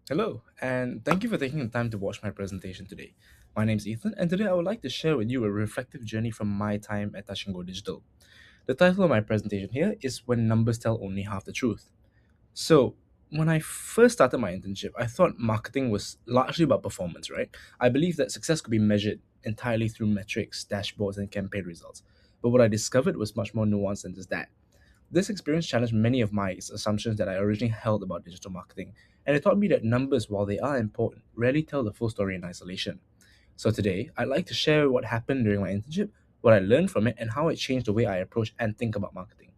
Hello, and thank you for taking the time to watch my presentation today. My name is Ethan, and today I would like to share with you a reflective journey from my time at Touch and Go Digital. The title of my presentation here is When Numbers Tell Only Half the Truth. So, when I first started my internship, I thought marketing was largely about performance, right? I believed that success could be measured entirely through metrics, dashboards, and campaign results. But what I discovered was much more nuanced than just that. This experience challenged many of my assumptions that I originally held about digital marketing, and it taught me that numbers, while they are important, rarely tell the full story in isolation. So today, I'd like to share what happened during my internship, what I learned from it, and how it changed the way I approach and think about marketing.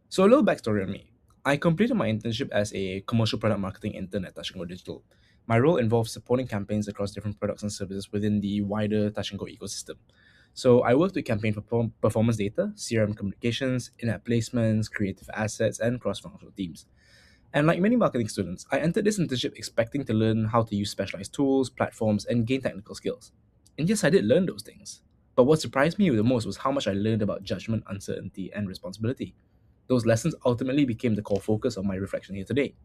So a little backstory on me. I completed my internship as a commercial product marketing intern at Touch and Go Digital. My role involved supporting campaigns across different products and services within the wider Touch and Go ecosystem. So I worked with campaign performance data, CRM communications, in-app placements, creative assets, and cross-functional teams. And like many marketing students, I entered this internship expecting to learn how to use specialized tools, platforms, and gain technical skills. And yes, I did learn those things. But what surprised me the most was how much I learned about judgment, uncertainty, and responsibility. Those lessons ultimately became the core focus of my reflection here today.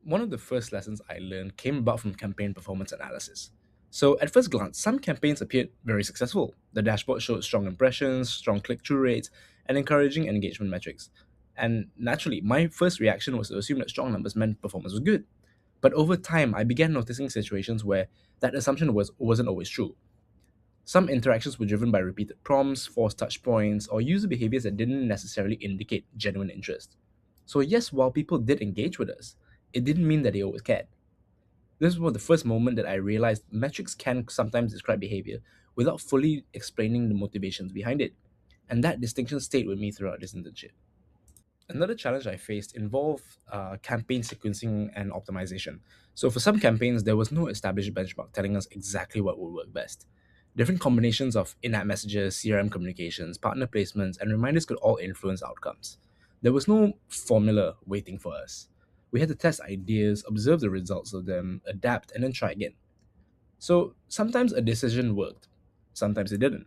One of the first lessons I learned came about from campaign performance analysis. So, at first glance, some campaigns appeared very successful. The dashboard showed strong impressions, strong click through rates, and encouraging engagement metrics. And naturally, my first reaction was to assume that strong numbers meant performance was good. But over time, I began noticing situations where that assumption wasn't always true. Some interactions were driven by repeated prompts, forced touch points, or user behaviors that didn't necessarily indicate genuine interest. So, yes, while people did engage with us, it didn't mean that they always cared. This was the first moment that I realized metrics can sometimes describe behavior without fully explaining the motivations behind it. And that distinction stayed with me throughout this internship. Another challenge I faced involved campaign sequencing and optimization. So, for some campaigns, there was no established benchmark telling us exactly what would work best. Different combinations of in app messages, CRM communications, partner placements, and reminders could all influence outcomes. There was no formula waiting for us. We had to test ideas, observe the results of them, adapt, and then try again. So, sometimes a decision worked, sometimes it didn't.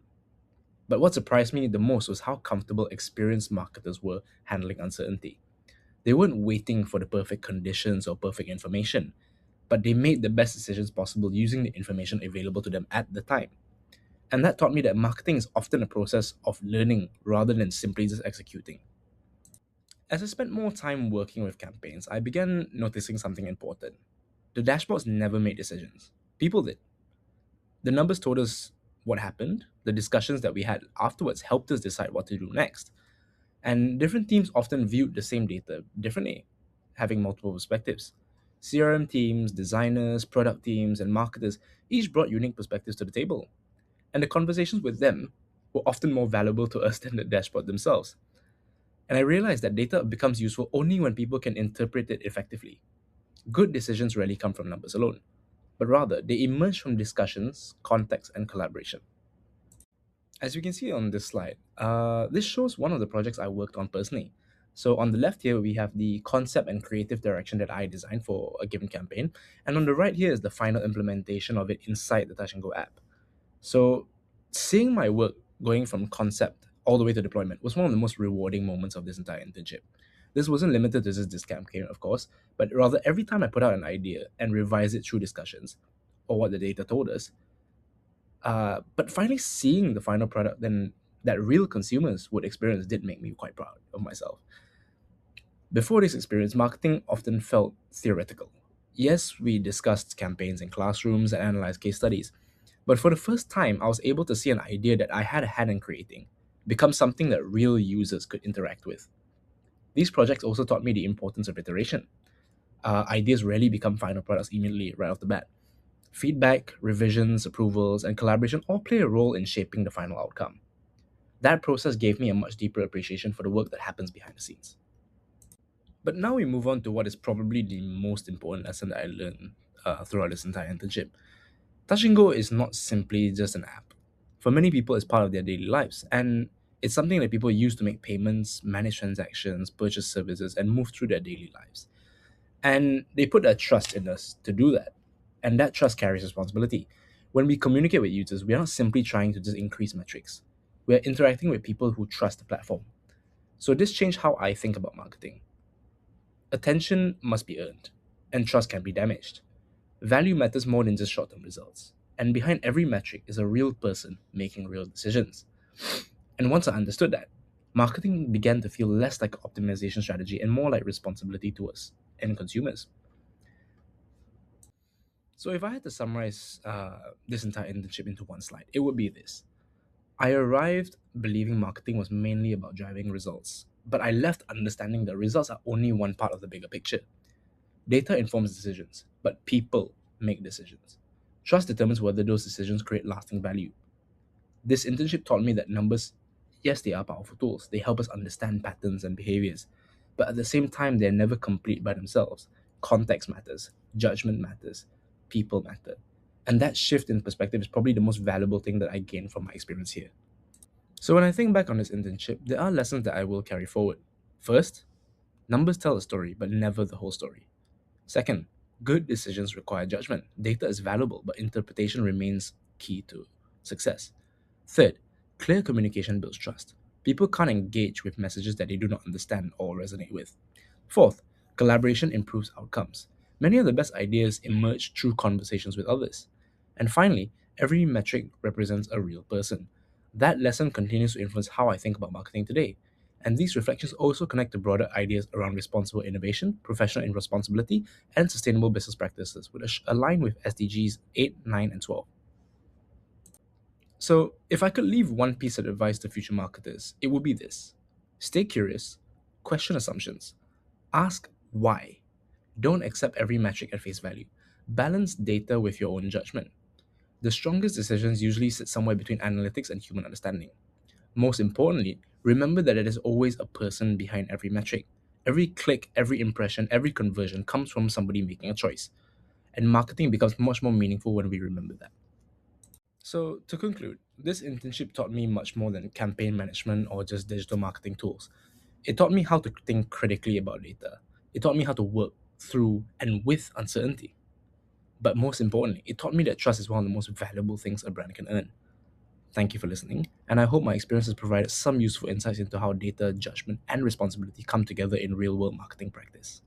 But what surprised me the most was how comfortable experienced marketers were handling uncertainty. They weren't waiting for the perfect conditions or perfect information, but they made the best decisions possible using the information available to them at the time. And that taught me that marketing is often a process of learning rather than simply just executing. As I spent more time working with campaigns, I began noticing something important. The dashboards never made decisions, people did. The numbers told us what happened, the discussions that we had afterwards helped us decide what to do next. And different teams often viewed the same data differently, having multiple perspectives. CRM teams, designers, product teams, and marketers each brought unique perspectives to the table. And the conversations with them were often more valuable to us than the dashboard themselves. And I realized that data becomes useful only when people can interpret it effectively. Good decisions rarely come from numbers alone, but rather they emerge from discussions, context, and collaboration. As you can see on this slide, this shows one of the projects I worked on personally. So on the left here, we have the concept and creative direction that I designed for a given campaign. And on the right here is the final implementation of it inside the Touch and Go app. So seeing my work going from concept all the way to deployment was one of the most rewarding moments of this entire internship. This wasn't limited to just this campaign, of course, but rather every time I put out an idea and revise it through discussions or what the data told us, but finally seeing the final product then that real consumers would experience did make me quite proud of myself. Before this experience, marketing often felt theoretical. Yes, we discussed campaigns in classrooms and analyzed case studies, but for the first time, I was able to see an idea that I had a hand in creating become something that real users could interact with. These projects also taught me the importance of iteration. Ideas rarely become final products immediately right off the bat. Feedback, revisions, approvals, and collaboration all play a role in shaping the final outcome. That process gave me a much deeper appreciation for the work that happens behind the scenes. But now we move on to what is probably the most important lesson that I learned throughout this entire internship. Touch and Go is not simply just an app. For many people, it's part of their daily lives, and it's something that people use to make payments, manage transactions, purchase services, and move through their daily lives. And they put their trust in us to do that. And that trust carries responsibility. When we communicate with users, we are not simply trying to just increase metrics. We are interacting with people who trust the platform. So this changed how I think about marketing. Attention must be earned, and trust can be damaged. Value matters more than just short term results. And behind every metric is a real person making real decisions. And once I understood that, marketing began to feel less like an optimization strategy and more like responsibility to us and consumers. So, if I had to summarize this entire internship into one slide, it would be this. I arrived believing marketing was mainly about driving results, but I left understanding that results are only one part of the bigger picture. Data informs decisions, but people make decisions. Trust determines whether those decisions create lasting value. This internship taught me that numbers, yes, they are powerful tools. They help us understand patterns and behaviors. But at the same time, they're never complete by themselves. Context matters, judgment matters, people matter. And that shift in perspective is probably the most valuable thing that I gained from my experience here. So when I think back on this internship, there are lessons that I will carry forward. First, numbers tell a story, but never the whole story. Second, good decisions require judgment. Data is valuable, but interpretation remains key to success. Third, clear communication builds trust. People can't engage with messages that they do not understand or resonate with. Fourth, collaboration improves outcomes. Many of the best ideas emerge through conversations with others. And finally, every metric represents a real person. That lesson continues to influence how I think about marketing today. And these reflections also connect to broader ideas around responsible innovation, professional responsibility, and sustainable business practices, which align with SDGs 8, 9, and 12. So, if I could leave one piece of advice to future marketers, it would be this: stay curious, question assumptions, ask why. Don't accept every metric at face value. Balance data with your own judgment. The strongest decisions usually sit somewhere between analytics and human understanding. Most importantly, remember that there is always a person behind every metric. Every click, every impression, every conversion comes from somebody making a choice. And marketing becomes much more meaningful when we remember that. So, to conclude, this internship taught me much more than campaign management or just digital marketing tools. It taught me how to think critically about data. It taught me how to work through and with uncertainty. But most importantly, it taught me that trust is one of the most valuable things a brand can earn. Thank you for listening, and I hope my experience has provided some useful insights into how data, judgment, and responsibility come together in real world marketing practice.